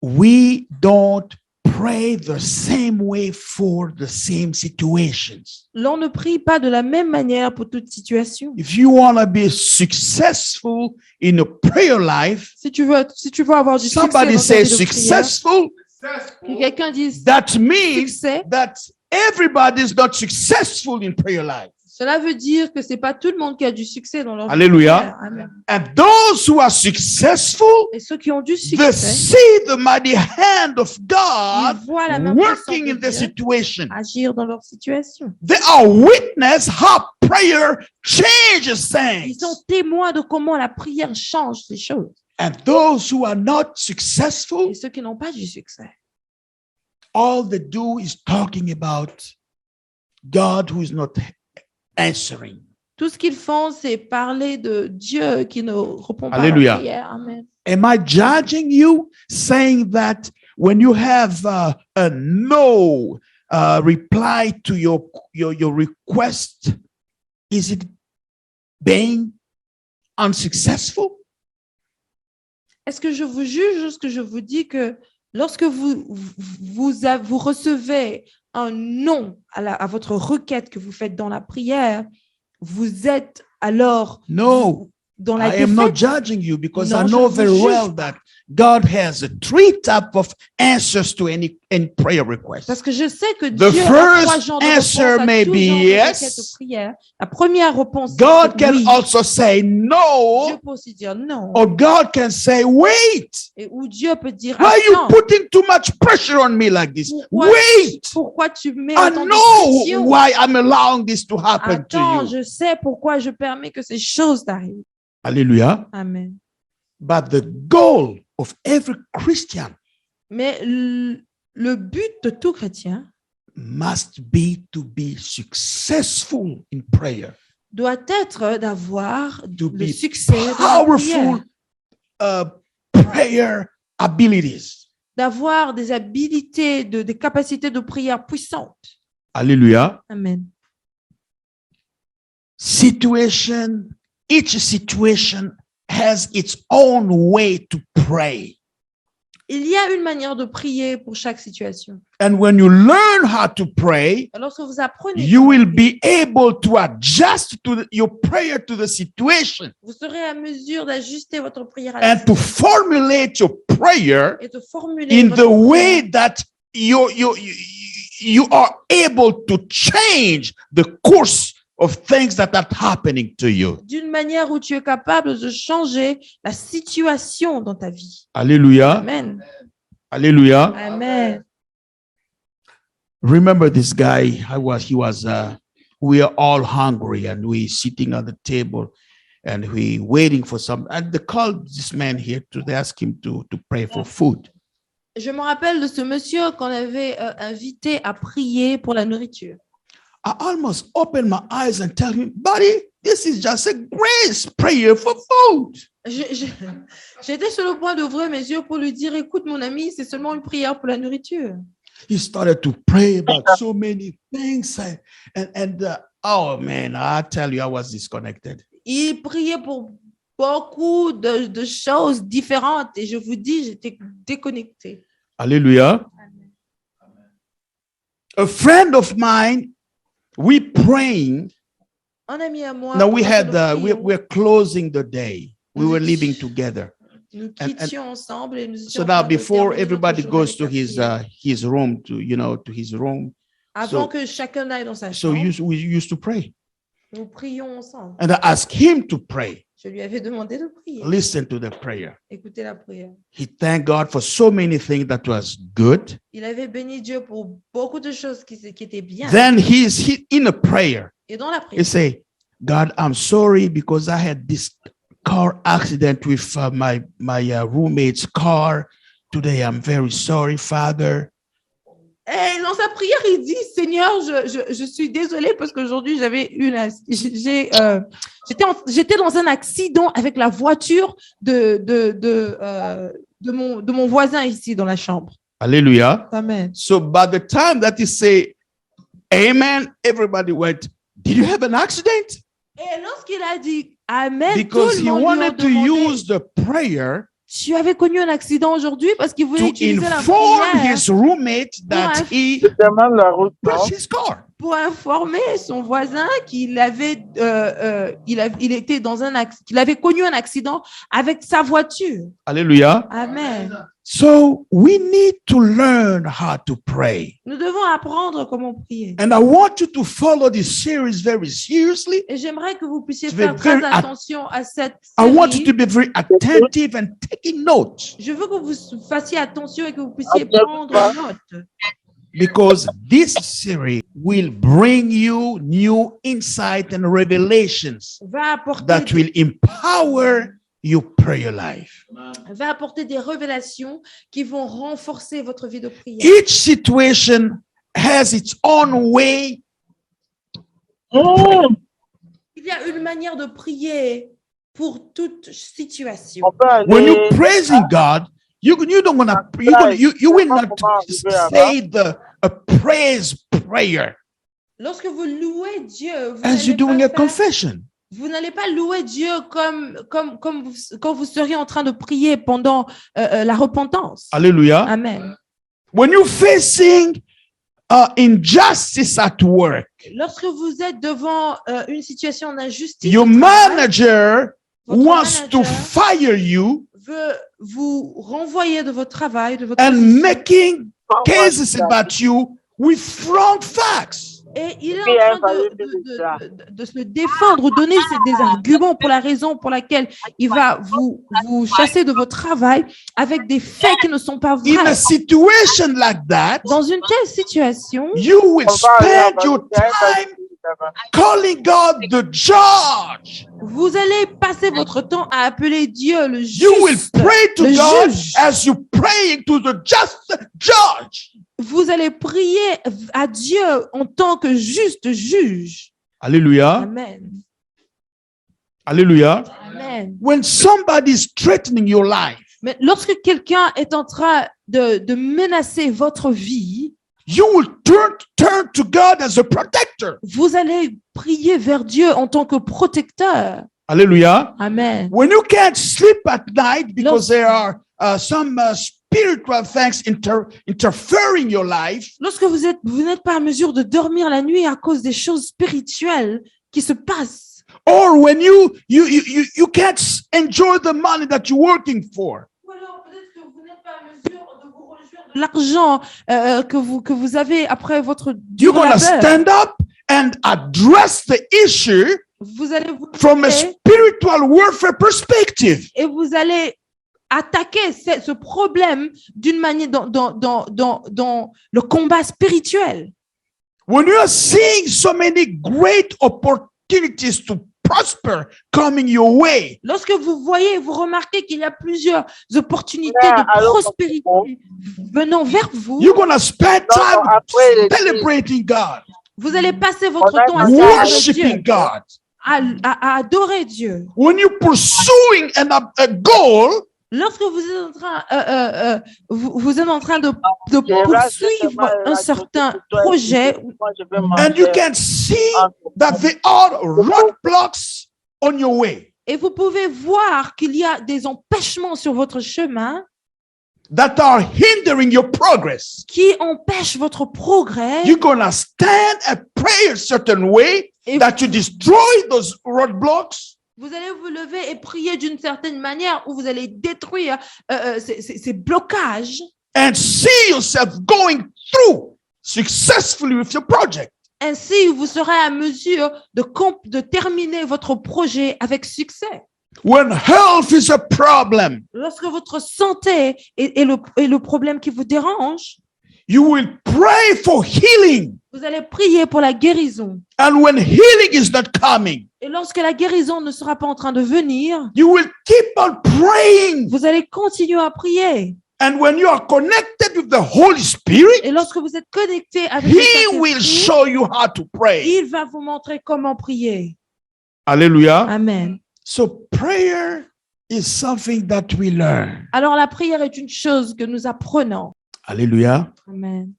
We don't pray the same way for the same situations. L'on ne prie pas de la même manière pour toute situation. If you want to be successful in a prayer life, Si tu veux avoir du succès dans somebody ta says vie de prière, successful, que quelqu'un dise that means succès, that everybody is not successful in prayer life. cela veut dire que c'est pas tout le monde qui a du succès dans leur vie de Alléluia. prière. Amen. And those who are successful, Et ceux qui ont du they succès, see the mighty hand of God ils voient la main working in puissante de their Dieu situation. agir dans leur situation. They are witness how prayer changes Ils things. sont témoins de comment la prière change les choses. And those who are not successful, Et ceux qui n'ont pas du succès, all they do is talking about God who is not answering. tout ce qu'ils font, c'est parler de Dieu qui ne répond pas Alléluia. à leur prière. Amen. Am I judging you saying that when you have a no reply to your request, is it being unsuccessful? Est-ce que je vous juge ou est-ce que je vous dis que lorsque vous recevez un non à votre requête que vous faites dans la prière, vous êtes alors No, dans la I am not défaite? judging you because I Non, je know vous very juge well pas. that God has three types of answers to any prayer request. Parce que je sais que The Dieu a first trois genres de answer réponses à may tout be genre de yes. requêtes de prière. La première réponse, God c'est can oui. also say Dieu no, peut aussi dire non. or God can say wait. Et où Dieu peut dire Why are you attends. putting too much pressure on me like this? Pourquoi, Wait. pourquoi tu mets I autant de know pression? why I'm allowing this to happen to Attends, you. je sais pourquoi je permets que ces choses t'arrivent. Hallelujah. Amen. But the goal of every Christian Mais le but de tout chrétien must be to be successful in prayer, doit être d'avoir to le be succès dans la powerful prière, prayer abilities. d'avoir des habilités, des capacités de prière puissantes. Hallelujah. Amen. Each situation has its own way to pray. Il y a une manière de prier pour chaque situation. And when you learn how to pray, Alors, lorsque vous apprenez, you will be able to adjust your prayer to the situation vous serez à mesure d'ajuster votre prière à la and to situation formulate your prayer et de formuler in votre the way prière that you are able to change the course of things that are happening to you. d'une manière où tu es capable de changer la situation dans ta vie. Hallelujah. Amen. Hallelujah. Amen. Remember this guy, we are all hungry and we sitting at the table and we waiting for some, and they called this man here to ask him to pray for food. Je me rappelle de ce monsieur qu'on avait invité à prier pour la nourriture. I almost opened my eyes and tell him, buddy, this is just a grace prayer for food. J'étais sur le point d'ouvrir mes yeux pour lui dire, écoute mon ami, c'est seulement une prière pour la nourriture. He started to pray about so many things oh man, I tell you, I was disconnected. Il priait pour beaucoup de choses différentes et je vous dis, j'étais déconnectée. Hallelujah. A friend of mine, we praying. Un ami à moi, Now we pendant que had nous prions, we're closing the day. We were living together. nous and- quittions ensemble et nous So étions en now train de before terminer everybody notre goes to journée his avec la prière. his room to his room. Avant so- que chacun aille dans sa So chambre, we used to pray. nous prions ensemble. And I asked him to pray. Je lui avais demandé de prier. Listen to the prayer. Écoutez la prière. He thanked God for so many things that was good. Il avait béni Dieu pour beaucoup de choses qui étaient bien. Then he in a prayer. Et dans la He prière, say, God, I'm sorry because I had this car accident with my roommate's car. Today, I'm very sorry, Father. Et dans sa prière, il dit, Seigneur, je suis désolé parce qu'aujourd'hui, j'étais dans un accident avec la voiture de mon voisin ici dans la chambre. Hallelujah. Amen. So by the time that he say, Amen, everybody went, did you have an accident? Et lorsqu'il a dit Amen, Because tout he le monde lui a wanted to demandé, use the prayer tu avais connu un accident aujourd'hui parce qu'il voulait to utiliser la inform prière his roommate that he demande la route, non? crashed his car. pour informer son voisin qu'il avait, il était dans qu'il avait connu un accident avec sa voiture. Hallelujah. Amen. So we need to learn how to pray. Nous devons apprendre comment prier. And I want you to follow this series very seriously. Et j'aimerais que vous puissiez Je vais faire très very attention à cette I want you série. to be very attentive and taking notes, Je veux que vous fassiez attention et que vous puissiez Attention. prendre note. because this series will bring you new insight and revelations Va apporter, that will empower your prayer life. va apporter des révélations qui vont renforcer votre vie de prière. Each situation has its own way. Il y a une manière de prier pour toute situation. On peut aller. When you're praising God, you don't want to you will not say a praise prayer Lorsque vous louez Dieu, vous as n'allez you're doing pas a faire- confession. vous n'allez pas louer Dieu comme quand vous seriez en train de prier pendant la repentance. Hallelujah. Amen. When you're facing injustice at work, Lorsque vous êtes devant une situation d'injustice, your au travail, manager votre wants to manager fire you veut vous renvoyer de votre travail, de votre and position, making cases about you with wrong facts. et il est Oui, en train elle va de se défendre ou donner des arguments pour la raison pour laquelle il va vous chasser de votre travail avec des faits qui ne sont pas In a vrais. situation like that, Dans une telle situation, you will On va aller spend en your time calling God the judge. vous allez passer votre temps à appeler Dieu le You will juste. pray to le God juge. as you praying to the just judge. Vous allez prier à Dieu en tant que juste juge. Hallelujah. Amen. Hallelujah. Amen. When somebody is threatening your life, Mais lorsque quelqu'un est en train de menacer votre vie, you will turn to God as a protector. vous allez prier vers Dieu en tant que protecteur. Hallelujah. Amen. When you can't sleep at night because there are some spiritual things interfering your life, Lorsque vous n'êtes pas à mesure de dormir la nuit à cause des choses spirituelles qui se passent, or when you can't enjoy the money that you're working for, ou alors peut-être que vous n'êtes pas à mesure de vous réjouir de l'argent que vous avez après votre you're dur going to labeur, stand up and address the issue vous allez vous from a lever spiritual warfare perspective. et vous allez attaquer ce problème d'une manière dans le combat spirituel. When you are seeing so many great opportunities to prosper coming your way, Lorsque vous voyez, vous remarquez qu'il y a plusieurs opportunités Ouais, de alors, prospérité venant vers vous, you're going to spend Non, time après les- celebrating God, vous allez passer votre On a temps à dit- servir worshiping Dieu, God. à adorer Dieu. When you're pursuing a goal, Lorsque vous êtes en train, vous êtes en train de J'ai là, poursuivre justement, un là, certain je dois projet, essayer. Moi, je vais and you manger can see un- that there are roadblocks on your way et vous pouvez voir qu'il y a des empêchements sur votre chemin that are hindering your progress. qui empêchent votre progrès, You're going to stand and pray a certain way et that you destroy those roadblocks. vous allez vous lever et prier d'une certaine manière où vous allez détruire ces blocages. And see yourself going through successfully with your project. Ainsi, vous serez à mesure de terminer votre projet avec succès. When health is a problem, Lorsque votre santé est le problème qui vous dérange, You will pray for healing. Vous allez prier pour la guérison. And when healing is not coming, Et lorsque la guérison ne sera pas en train de venir, you will keep on praying. vous allez continuer à prier. And when you are connected with the Holy Spirit, Et lorsque vous êtes connecté avec le He will Saint-Esprit, show you how to pray. il va vous montrer comment prier. Hallelujah. Amen. So prayer is something that we learn. Alors la prière est une chose que nous apprenons. Hallelujah. Amen.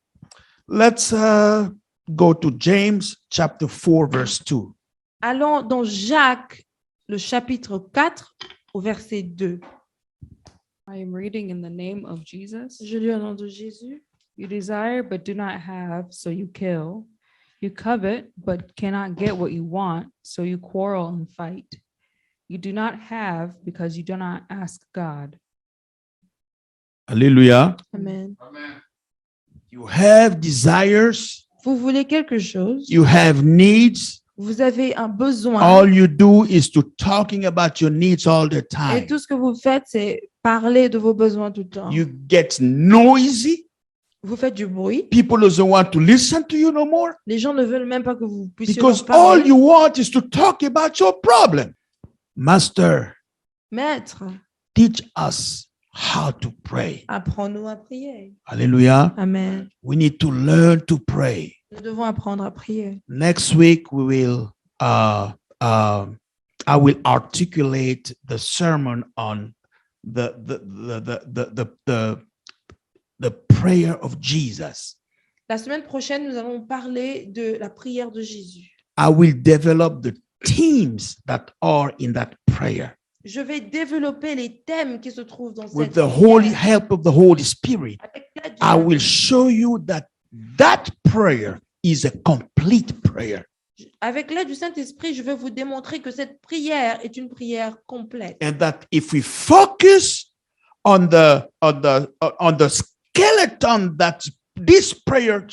Let's go to James chapter 4 verse 2. Allons dans Jacques, le chapitre 4, au verset 2. I am reading in the name of Jesus. Je lis au nom de Jésus. You desire but do not have, so you kill. You covet but cannot get what you want, so you quarrel and fight. You do not have because you do not ask God. Hallelujah. Amen. You have desires, Vous voulez quelque chose, you have needs. vous avez un besoin, All you do is to talking about your needs all the et time. tout ce que vous faites, c'est parler de vos besoins tout le temps. You get noisy. Vous faites du bruit. People doesn't want to listen to you no more Les gens ne veulent même pas que vous puissiez because leur all parler. you want is to talk about your problem. Master, Maître, teach us how to pray. apprends-nous à prier. Hallelujah. Amen. We need to learn to pray. Nous devons apprendre à prier. Next week we will I will articulate the sermon on the prayer of Jesus. La semaine prochaine, nous allons parler de la prière de Jésus. I will develop the themes that are in that prayer Je vais développer les thèmes qui se trouvent dans with cette the holy prière. help of the Holy Spirit. Avec l'aide du I will Saint-Esprit. show you that that prayer is a complete prayer. Avec l'aide du Saint-Esprit, je vais vous démontrer que cette prière est une prière complète. And that if we focus on the skeleton that this prayer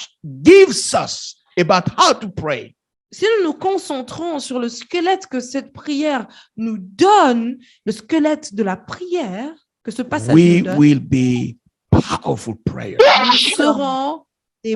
gives us about how to pray, Si nous nous concentrons sur le squelette que cette prière nous donne, le squelette de la prière que ce passage we nous donne, will be powerful prayer. nous serons des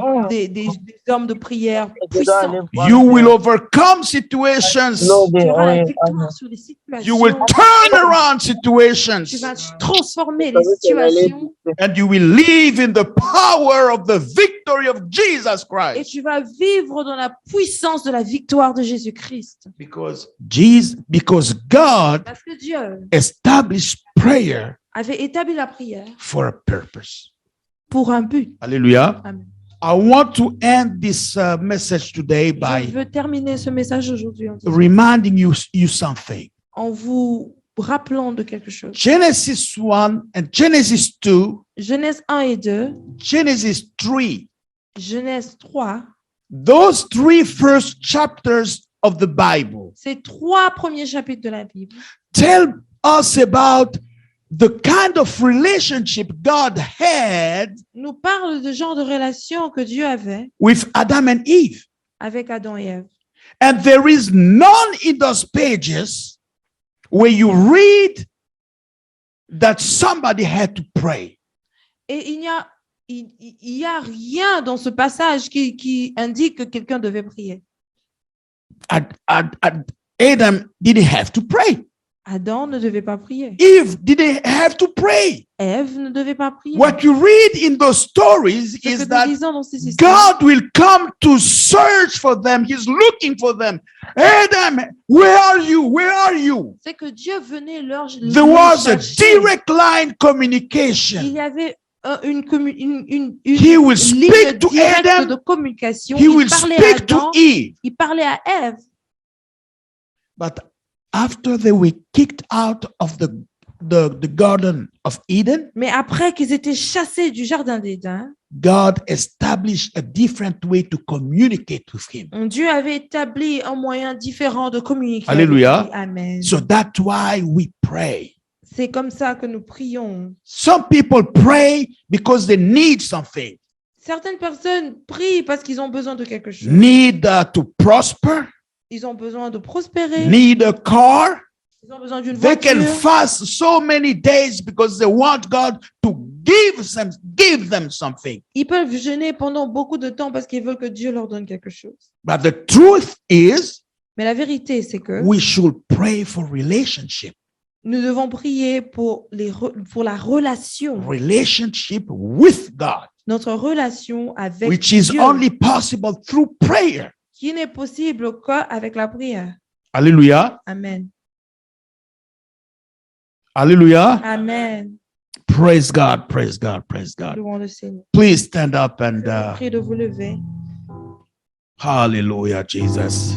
hommes de prière puissants. You will overcome situations. Tu auras la victoire sur les You will situations. turn around situations. Tu vas transformer les situations And you will live in the power of the victory of Jesus et Christ. tu vas vivre dans la puissance de la victoire de Jésus-Christ. Because God Parce que Dieu established prayer avait établi la prière for a purpose. pour un but. Hallelujah. Amen. I want to end this message today Je by veux terminer ce message aujourd'hui reminding you something. en vous rappelant de quelque chose. Genesis 1 and Genesis 2, Genèse 1 et 2, Genesis 3, Genèse 3, those three first chapters of the Bible ces trois premiers chapitres de la Bible tell us about the kind of relationship God had nous parlent de genre de relation que Dieu avait with Adam and Eve. avec Adam et Ève. And there is none in those pages where you read that somebody had to pray. Et il y a rien dans ce passage qui indique que quelqu'un devait prier. Adam didn't have to pray. Adam ne devait pas prier. Eve didn't have to pray. Ève ne devait pas prier. What you read in those stories Ce que is nous that lisons dans ces histoires, God will come to search for them. He's looking for them. Adam, where are you? Where are you? c'est que Dieu venait leur There was a chercher. direct line Il communication. y avait une He will ligne speak to directe Adam. de communication. He will Il parlait à speak to Adam, Eve. il parlait à Ève. But after they were kicked out of the Garden of Eden, Mais après qu'ils étaient chassés du jardin d'Éden, God established a different way to communicate with him. Dieu avait établi un moyen différent de communiquer. Alléluia. avec lui. Amen. So that's why we pray. C'est comme ça que nous prions. Some people pray because they need something. Certaines personnes prient parce qu'ils ont besoin de quelque chose. Need to prosper, Ils ont besoin de prospérer. need a car, Ils ont besoin d'une They can voiture. fast so many days because they want God to give them something. Ils peuvent jeûner pendant beaucoup de temps parce qu'ils veulent que Dieu leur donne quelque chose. But the truth is, Mais la vérité, c'est que we should pray for relationship. nous devons prier pour la relation, Relationship with God, notre relation avec which is Dieu, only possible through prayer. qui n'est possible qu'avec la prière. Hallelujah. Amen. Hallelujah. Amen. Praise God. Praise God. Praise God. Louons le Seigneur. Please stand up and Prie de vous lever. hallelujah, Jesus.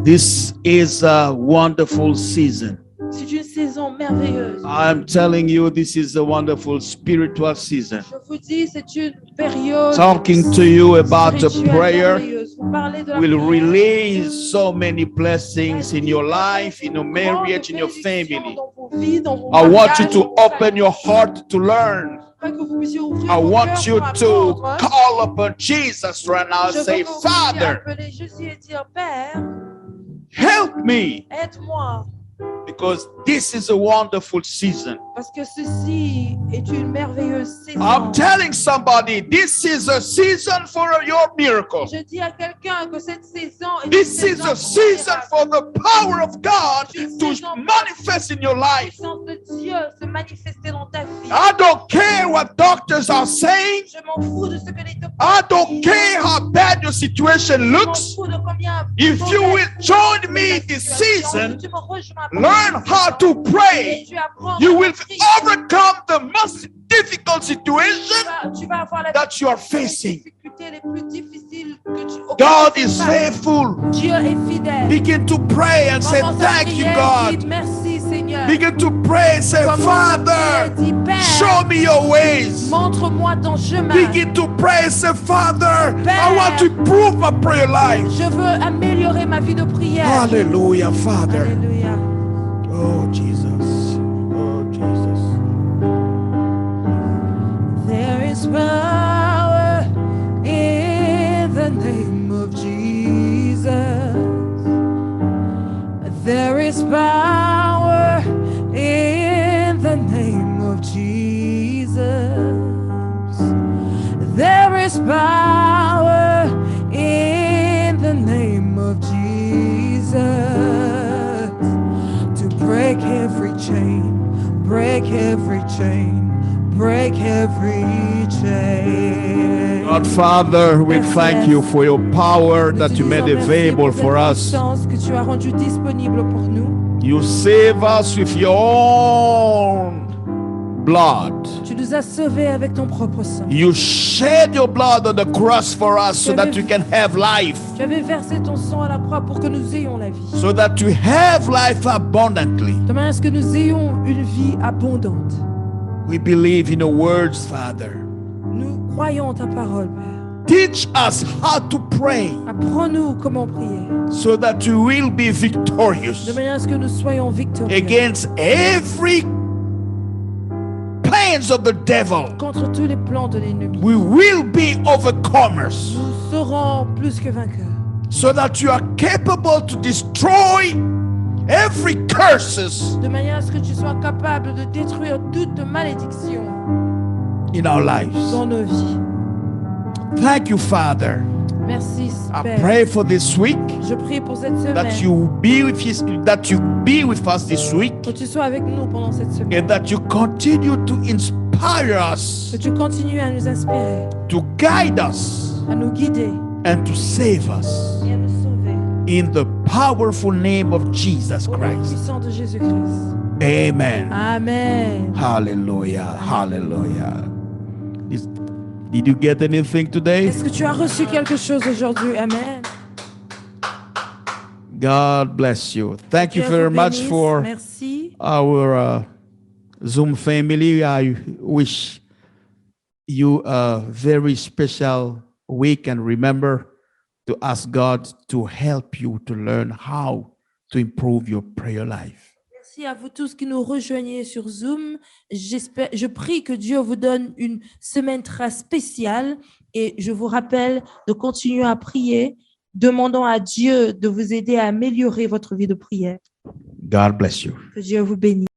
This is a wonderful season. C'est une saison merveilleuse. I'm telling you, this is a wonderful spiritual season. Je vous dis, c'est une période Talking to you about a spirituelle prayer merveilleuse. Vous parlez de la will prière. release so many blessings in your life, in your marriage, in your family. Dans vos vies, dans vos I want you mariages, to dans vos open your heart to learn. familles. Que vous puissiez ouvrir I vos want cœurs you pour to apprendre. call upon Jesus right now and Je veux say, que vous puissiez Father, appeler Jésus et dire, Père, help me, aide-moi. because this is a wonderful season. Parce que ceci est une merveilleuse saison. I'm telling somebody, this is a season for your miracle. Je dis à quelqu'un que cette saison est This une is saison a season for the power of God Une to saison manifest in your pour la life. puissance de Dieu se manifester dans ta vie. I don't care what doctors are saying. Je m'en fous de ce que les docteurs I don't disent. care how bad your situation Je m'en looks. fous de combien If you mauvaise will join me la this situation. season, Si tu me rejoins pendant learn cette how saison, to et pray. tu apprends You à will prier, overcome the most difficult situation tu vas avoir la that you are les facing. difficultés les plus difficiles que auxquelles God tu fais is face. faithful. Dieu est fidèle. Begin to pray and say, Commence à thank you, prier, God. dis merci Seigneur. Begin to pray and say, Commence à Father, prier, dis Père, show me your ways. montre-moi ton chemin. Begin to pray and say, Father, I Père, want to improve my prayer life. Je veux améliorer ma vie de prière. Hallelujah, Father. Alléluia. Oh, Jesus. Oh, Jesus. There is power in the name of Jesus. There is power in the name of Jesus. There is power in the name of Jesus to break every chain, break every chain. Break every chain. God, Father, we Yes, thank yes. you for your power Nous that te you made disons merci available pour for cette us. puissance que tu as rendue disponible pour nous. You save us with your own blood. Tu nous as sauvés avec ton propre sang. You shed your blood on the cross for us so that you can have life, Tu avais versé ton sang à la croix pour que nous ayons la vie. so that you have life abundantly. De manière à ce que nous ayons une vie abondante. We believe in your words, Father. Nous croyons en ta parole, Père. Teach us how to pray Apprends-nous comment prier. so that you will be De victorious manière à ce que nous soyons victorieux against every plans of the devil. contre tous les plans de l'ennemi. We will be overcomers Nous serons plus que vainqueurs. so that you are capable to destroy every curses De manière à ce que tu sois capable de détruire toute malédiction in our lives. dans nos vies. Thank you, Father. Merci, I Père. pray for this week Je prie pour cette that semaine. you be with us this week, Que tu sois avec nous pendant cette semaine. and that you continue to inspire us, Que tu continues à nous inspirer, to guide us, à nous guider and to save us et à nous sauver. in the powerful name of Jesus Au nom Christ. puissant de Jésus-Christ. Amen. Amen. Hallelujah. Hallelujah. Did you get anything today? Est-ce que tu as reçu quelque chose aujourd'hui? Amen. God bless you. Thank you Dieu very vous much bénisse. for Merci. our Zoom family. I wish you a very special week, and remember to ask God to help you to learn how to improve your prayer life. Merci à vous tous qui nous rejoignez sur Zoom. Je prie que Dieu vous donne une semaine très spéciale et je vous rappelle de continuer à prier, demandant à Dieu de vous aider à améliorer votre vie de prière. God bless you. Que Dieu vous bénisse.